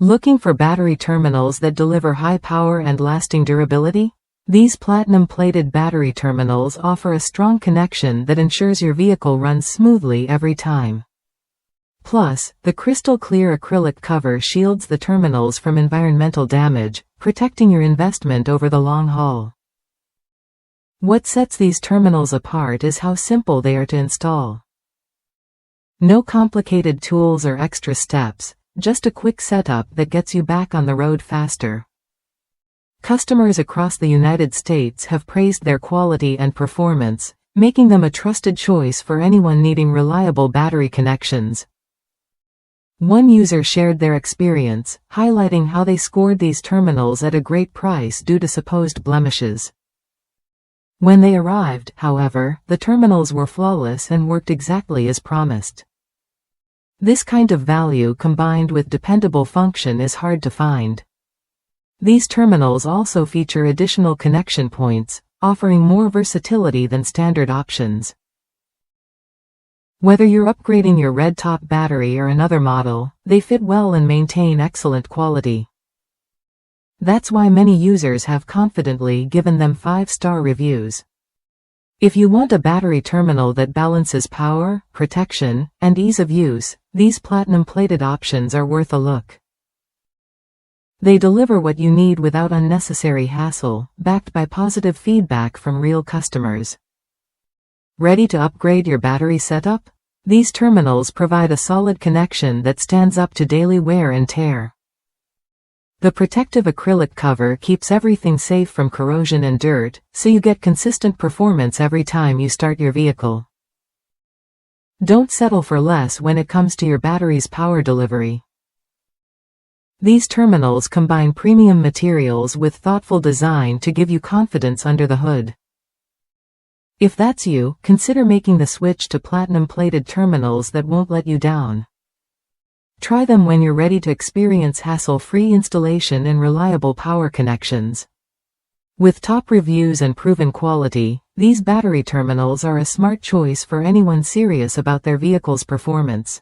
Looking for battery terminals that deliver high power and lasting durability? These platinum-plated battery terminals offer a strong connection that ensures your vehicle runs smoothly every time. Plus, the crystal-clear acrylic cover shields the terminals from environmental damage, protecting your investment over the long haul. What sets these terminals apart is how simple they are to install. No complicated tools or extra steps, just a quick setup that gets you back on the road faster. Customers across the United States have praised their quality and performance, making them a trusted choice for anyone needing reliable battery connections. One user shared their experience, highlighting how they scored these terminals at a great price due to supposed blemishes. When they arrived, however, the terminals were flawless and worked exactly as promised. This kind of value combined with dependable function is hard to find. These terminals also feature additional connection points, offering more versatility than standard options. Whether you're upgrading your red top battery or another model, they fit well and maintain excellent quality. That's why many users have confidently given them 5-star reviews. If you want a battery terminal that balances power, protection, and ease of use, these platinum-plated options are worth a look. They deliver what you need without unnecessary hassle, backed by positive feedback from real customers. Ready to upgrade your battery setup? These terminals provide a solid connection that stands up to daily wear and tear. The protective acrylic cover keeps everything safe from corrosion and dirt, so you get consistent performance every time you start your vehicle. Don't settle for less when it comes to your battery's power delivery. These terminals combine premium materials with thoughtful design to give you confidence under the hood. If that's you, consider making the switch to platinum-plated terminals that won't let you down. Try them when you're ready to experience hassle-free installation and reliable power connections. With top reviews and proven quality, these battery terminals are a smart choice for anyone serious about their vehicle's performance.